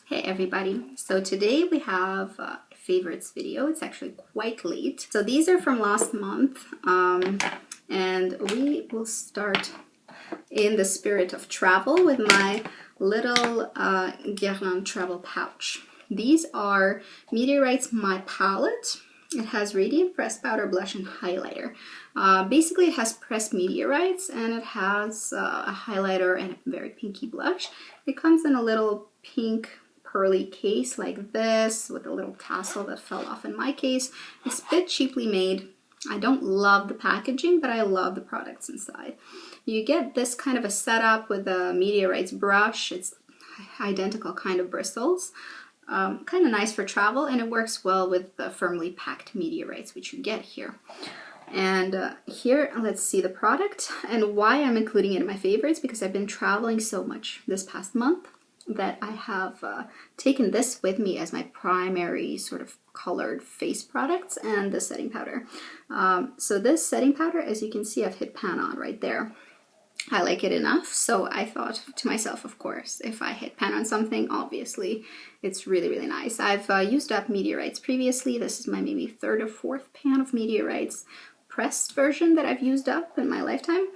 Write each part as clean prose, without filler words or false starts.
Hey everybody, so today we have a favorites video. It's actually quite late. So these are from last month and we will start in the spirit of travel with my little Guerlain travel pouch. These are Meteorites My Palette. It has Radiant Pressed Powder, Blush, and Highlighter. Basically, it has pressed meteorites and it has a highlighter and a very pinky blush. It comes in a little pink pearly case like this with a little tassel that fell off in my case. It's a bit cheaply made. I don't love the packaging, but I love the products inside. You get this kind of a setup with a meteorites brush. It's identical kind of bristles. Kind of nice for travel, and it works well with the firmly packed meteorites which you get here. And here, let's see the product and why I'm including it in my favorites, because I've been traveling so much this past month that I have taken this with me as my primary sort of colored face products and the setting powder. So this setting powder, as you can see, I've hit pan on right there. I like it enough, so I thought to myself, of course, if I hit pan on something, obviously it's really, really nice. I've used up meteorites previously. This is my maybe third or fourth pan of meteorites pressed version that I've used up in my lifetime.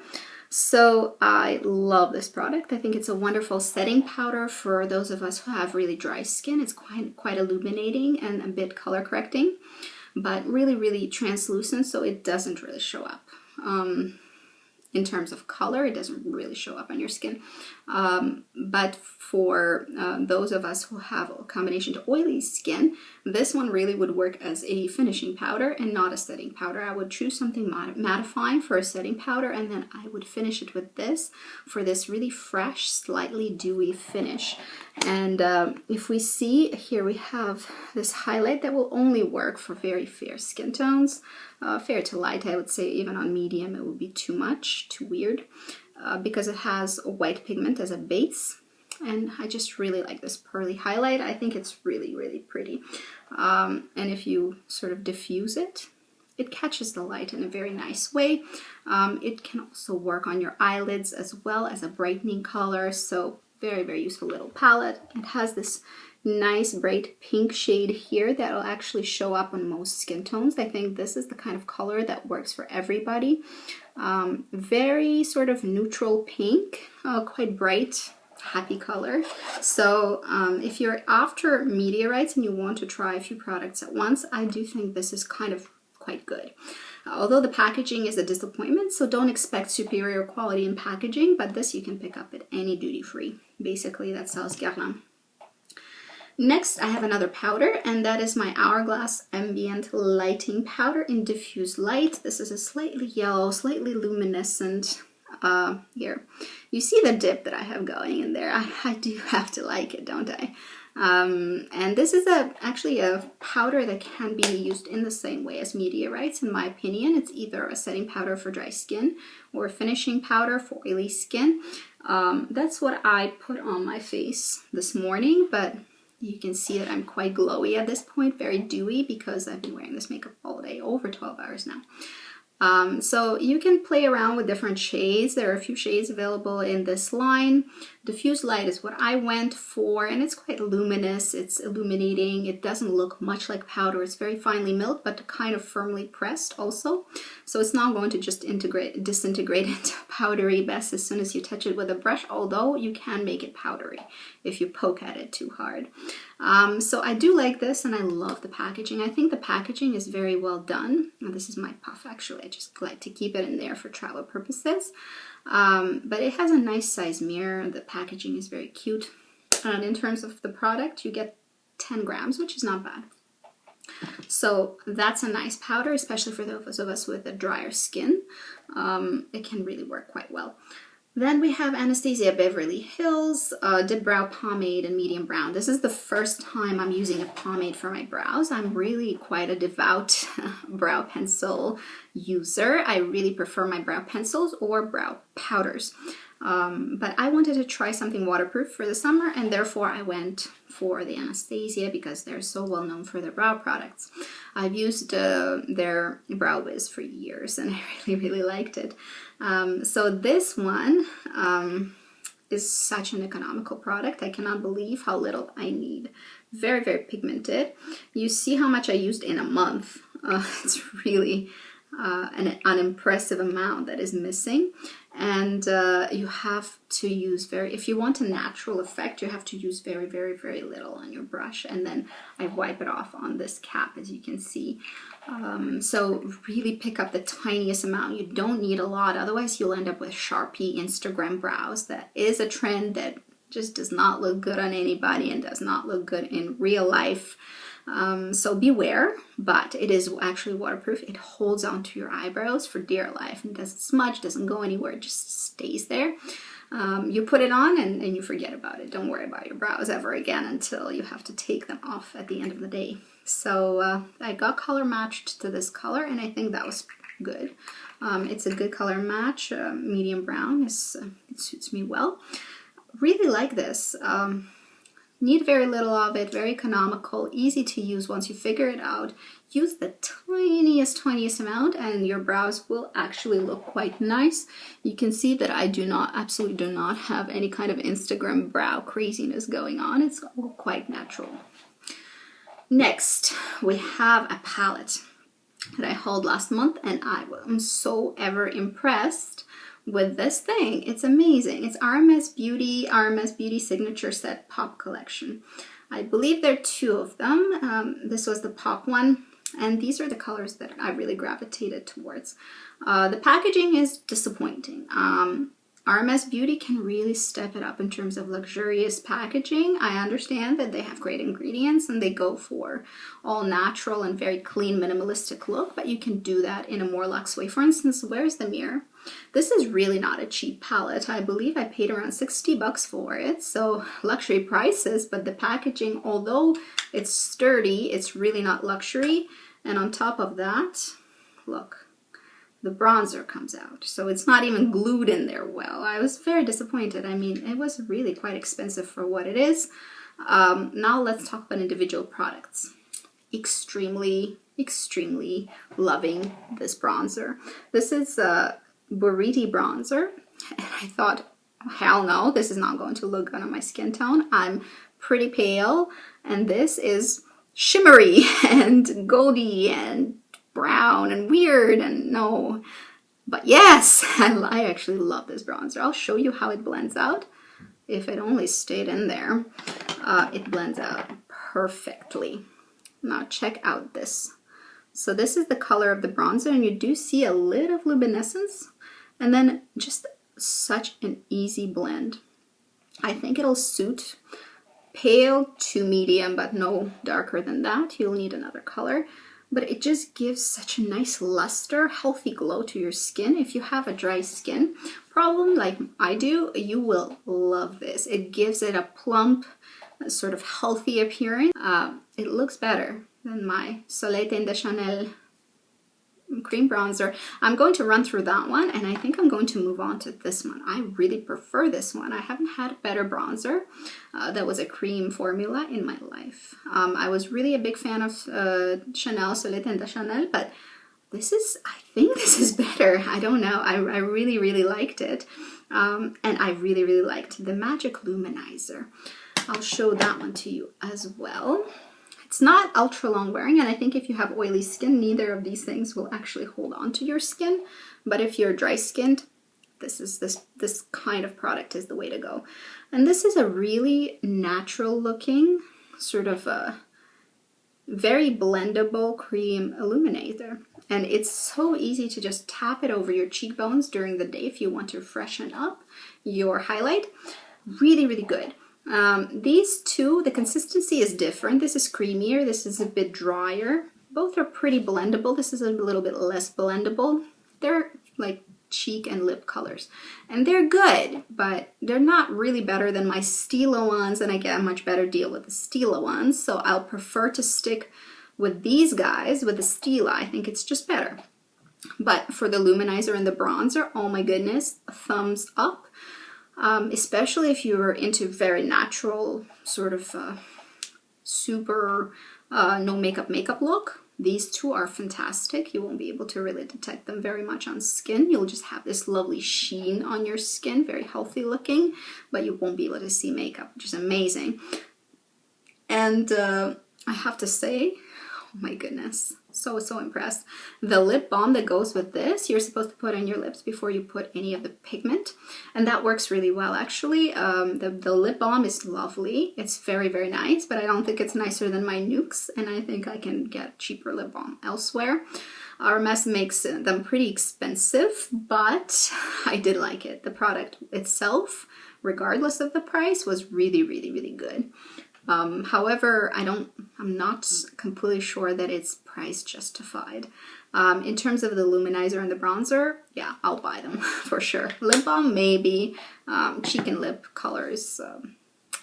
So I love this product. I think it's a wonderful setting powder for those of us who have really dry skin. It's quite illuminating and a bit color correcting, but really, really translucent, so it doesn't really show up. In terms of color, it doesn't really show up on your skin. But for those of us who have a combination to oily skin, this one really would work as a finishing powder and not a setting powder. I would choose something mattifying for a setting powder, and then I would finish it with this for this really fresh, slightly dewy finish. And if we see here, we have this highlight that will only work for very fair skin tones. Fair to light, I would say. Even on medium it would be too much, too weird, because it has a white pigment as a base, and I just really like this pearly highlight. I think it's really, really pretty, and if you sort of diffuse it, it catches the light in a very nice way. It can also work on your eyelids as well as a brightening color, so very, very useful little palette. It has this nice bright pink shade here that will actually show up on most skin tones. I think this is the kind of color that works for everybody. Very sort of neutral pink, quite bright, happy color. So if you're after meteorites and you want to try a few products at once, I do think this is kind of quite good. Although the packaging is a disappointment, so don't expect superior quality in packaging, but this you can pick up at any duty-free, basically, that sells Guerlain. Next, I have another powder, and that is my Hourglass Ambient Lighting Powder in Diffuse Light. This is a slightly yellow, slightly luminescent. Here, you see the dip that I have going in there. I do have to like it, don't I? And this is actually a powder that can be used in the same way as meteorites, in my opinion. It's either a setting powder for dry skin or a finishing powder for oily skin. That's what I put on my face this morning, but you can see that I'm quite glowy at this point, very dewy, because I've been wearing this makeup all day, over 12 hours now. So you can play around with different shades. There are a few shades available in this line. Diffuse light is what I went for, and it's quite luminous. It's illuminating. It doesn't look much like powder. It's very finely milled, but kind of firmly pressed also. So it's not going to just disintegrate into powdery mess as soon as you touch it with a brush, although you can make it powdery if you poke at it too hard. So I do like this, and I love the packaging. I think the packaging is very well done. Now, this is my puff, actually. I just like to keep it in there for travel purposes. But it has a nice size mirror. The packaging is very cute. And in terms of the product, you get 10 grams, which is not bad. So that's a nice powder, especially for those of us with a drier skin. It can really work quite well. Then we have Anastasia Beverly Hills Dip Brow Pomade in medium brown. This is the first time I'm using a pomade for my brows. I'm really quite a devout brow pencil user. I really prefer my brow pencils or brow powders. But I wanted to try something waterproof for the summer, and therefore I went for the Anastasia because they're so well known for their brow products. I've used their Brow Wiz for years, and I really, really liked it. So this one is such an economical product. I cannot believe how little I need. Very, very pigmented. You see how much I used in a month. It's really an unimpressive amount that is missing. And you have to use if you want a natural effect, you have to use very, very, very little on your brush. And then I wipe it off on this cap, as you can see. So really pick up the tiniest amount. You don't need a lot, otherwise you'll end up with Sharpie Instagram brows. That is a trend that just does not look good on anybody and does not look good in real life. So beware, but it is actually waterproof. It holds onto your eyebrows for dear life and doesn't smudge, doesn't go anywhere, it just stays there. You put it on and you forget about it. Don't worry about your brows ever again until you have to take them off at the end of the day. So I got color matched to this color, and I think that was good. It's a good color match. Medium brown, it suits me well. Really like this. Need very little of it, very economical, easy to use once you figure it out. Use the tiniest amount and your brows will actually look quite nice. You can see that I absolutely do not have any kind of Instagram brow craziness going on. It's all quite natural. Next, we have a palette that I hauled last month, and I am so ever impressed with this thing. It's amazing. It's RMS Beauty Signature Set Pop Collection. I believe there are two of them. This was the pop one, and these are the colors that I really gravitated towards. The packaging is disappointing. RMS Beauty can really step it up in terms of luxurious packaging. I understand that they have great ingredients and they go for all natural and very clean, minimalistic look, but you can do that in a more luxe way. For instance, where's the mirror? This is really not a cheap palette. I believe I paid around 60 bucks for it, so luxury prices, but the packaging, although it's sturdy, it's really not luxury. And on top of that, look, the bronzer comes out, so it's not even glued in there well. I was very disappointed. I mean, it was really quite expensive for what it is. Now let's talk about individual products. Extremely loving this bronzer. This is a Buriti bronzer, and I thought, hell no, this is not going to look good on my skin tone. I'm pretty pale, and this is shimmery and goldy and brown and weird, and no, but yes, I actually love this bronzer. I'll show you how it blends out. If it only stayed in there, it blends out perfectly. Now check out this. So this is the color of the bronzer, and you do see a little of luminescence, and then just such an easy blend. I think it'll suit pale to medium, but no darker than that. You'll need another color. But it just gives such a nice luster, healthy glow to your skin. If you have a dry skin problem like I do, you will love this. It gives it a plump, sort of healthy appearance. It looks better than my Soleil de Chanel cream bronzer. I'm going to run through that one, and I think I'm going to move on to this one. I really prefer this one. I haven't had a better bronzer that was a cream formula in my life. I was really a big fan of Chanel Soleil de Chanel, but I think this is better. I don't know. I really liked it. And I really liked the Magic Luminizer. I'll show that one to you as well. It's not ultra long wearing, and I think if you have oily skin, neither of these things will actually hold on to your skin. But if you're dry skinned, this kind of product is the way to go. And this is a really natural looking, sort of a very blendable cream illuminator. And it's so easy to just tap it over your cheekbones during the day if you want to freshen up your highlight. Really good. These two, the consistency is different. This is creamier, this is a bit drier. Both are pretty blendable. This is a little bit less blendable. They're like cheek and lip colors, and they're good, but they're not really better than my Stila ones, and I get a much better deal with the Stila ones, so I'll prefer to stick with these guys, with the Stila. I think it's just better. But for the luminizer and the bronzer, oh my goodness, thumbs up. Especially if you're into very natural, sort of super no makeup look. These two are fantastic. You won't be able to really detect them very much on skin. You'll just have this lovely sheen on your skin, very healthy looking, but you won't be able to see makeup, which is amazing. And I have to say, oh my goodness, so impressed. The lip balm that goes with this, you're supposed to put on your lips before you put any of the pigment, and that works really well actually. The lip balm is lovely. It's very, very nice, but I don't think it's nicer than my Nukes, and I think I can get cheaper lip balm elsewhere. RMS makes them pretty expensive, but I did like it. The product itself, regardless of the price, was really, really, really good. However, I'm not completely sure that it's price justified. In terms of the luminizer and the bronzer, yeah, I'll buy them for sure. Lip balm, maybe. Cheek and lip colors,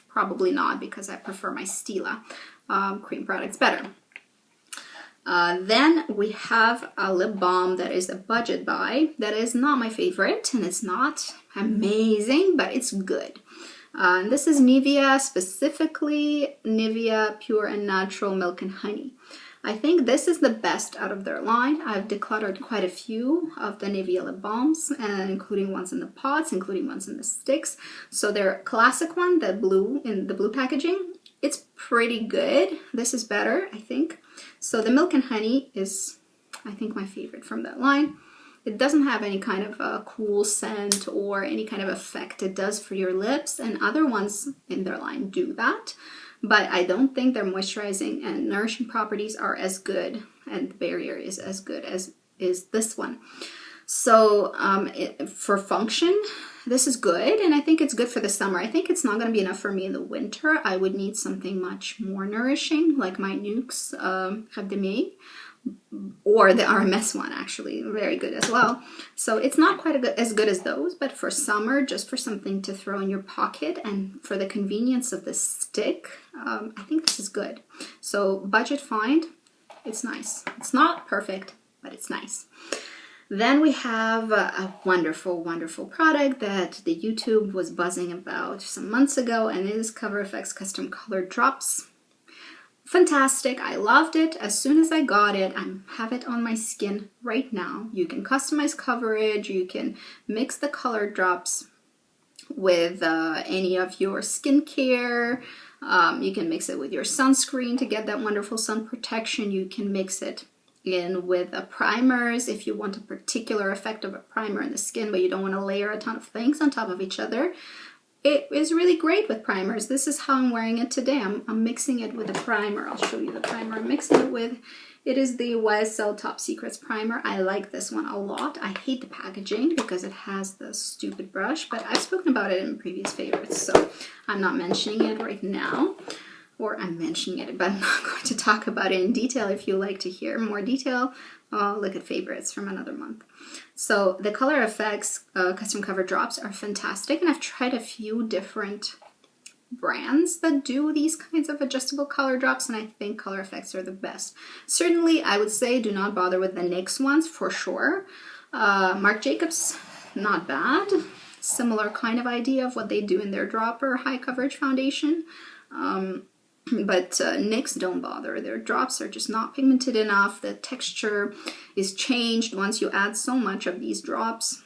probably not, because I prefer my Stila cream products better. Then we have a lip balm that is a budget buy. That is not my favorite, and it's not amazing, but it's good. And this is Nivea, specifically Nivea Pure and Natural Milk and Honey. I think this is the best out of their line. I've decluttered quite a few of the Nivea lip balms, and including ones in the pots, including ones in the sticks. So their classic one, the blue in the blue packaging, it's pretty good. This is better, I think. So the Milk and Honey is, I think, my favorite from that line. It doesn't have any kind of a cool scent or any kind of effect it does for your lips, and other ones in their line do that. But I don't think their moisturizing and nourishing properties are as good, and the barrier is as good as is this one. So for function, this is good, and I think it's good for the summer. I think it's not going to be enough for me in the winter. I would need something much more nourishing, like my Nukes Crème de Mai, or the RMS one, actually, very good as well. So it's not quite as good as those, but for summer, just for something to throw in your pocket and for the convenience of the stick, I think this is good. So budget find, it's nice. It's not perfect, but it's nice. Then we have a wonderful, wonderful product that the YouTube was buzzing about some months ago, and it is Cover FX Custom Color Drops. Fantastic. I loved it. As soon as I got it, I have it on my skin right now. You can customize coverage. You can mix the color drops with any of your skincare. You can mix it with your sunscreen to get that wonderful sun protection. You can mix it in with primers if you want a particular effect of a primer in the skin, but you don't want to layer a ton of things on top of each other. It is really great with primers. This is how I'm wearing it today. I'm mixing it with a primer. I'll show you the primer I'm mixing it with. It is the YSL Top Secrets primer. I like this one a lot. I hate the packaging because it has the stupid brush, but I've spoken about it in previous favorites, so I'm not mentioning it right now. Or I'm mentioning it, but I'm not going to talk about it in detail. If you like to hear more detail, look at favorites from another month. So the Color FX Custom Cover Drops are fantastic, and I've tried a few different brands that do these kinds of adjustable color drops, and I think Color FX are the best. Certainly, I would say do not bother with the NYX ones for sure. Marc Jacobs, not bad. Similar kind of idea of what they do in their dropper high coverage foundation. But NYX, don't bother. Their drops are just not pigmented enough. The texture is changed once you add so much of these drops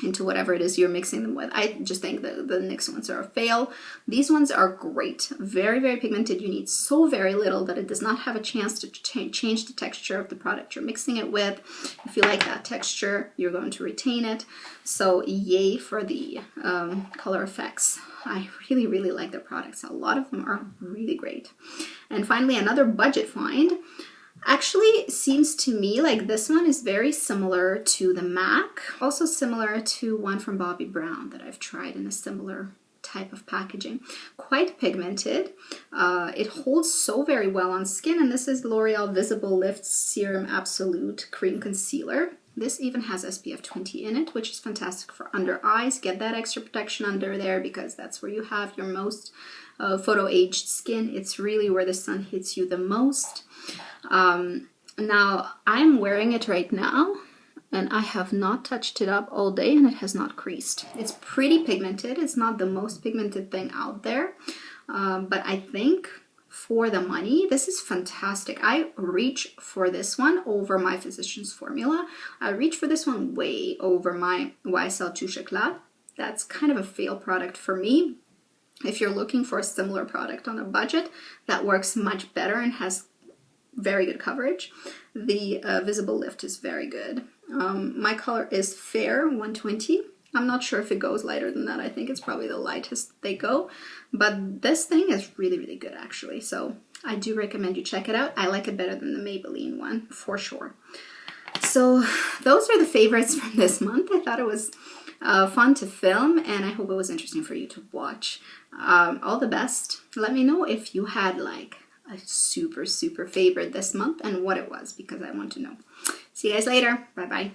into whatever it is you're mixing them with. I just think the NYX ones are a fail. These ones are great. Very, very pigmented. You need so very little that it does not have a chance to change the texture of the product you're mixing it with. If you like that texture, you're going to retain it. So yay for the Color FX. I really, really like their products. A lot of them are really great. And finally, another budget find. Actually, seems to me like this one is very similar to the MAC. Also similar to one from Bobbi Brown that I've tried in a similar type of packaging. Quite pigmented. It holds so very well on skin. And this is L'Oreal Visible Lift Serum Absolute Cream Concealer. This even has SPF 20 in it, which is fantastic for under eyes. Get that extra protection under there because that's where you have your most photo-aged skin. It's really where the sun hits you the most. Now, I'm wearing it right now, and I have not touched it up all day, and it has not creased. It's pretty pigmented. It's not the most pigmented thing out there, but I think for the money, this is fantastic. I reach for this one over my Physicians Formula. I reach for this one way over my YSL Touche Éclat. That's kind of a fail product for me. If you're looking for a similar product on a budget that works much better and has very good coverage, the Visible Lift is very good. My color is Fair 120. I'm not sure if it goes lighter than that. I think it's probably the lightest they go. But this thing is really, really good actually. So I do recommend you check it out. I like it better than the Maybelline one for sure. So those are the favorites from this month. I thought it was fun to film, and I hope it was interesting for you to watch. All the best. Let me know if you had like a super, super favorite this month and what it was, because I want to know. See you guys later. Bye-bye.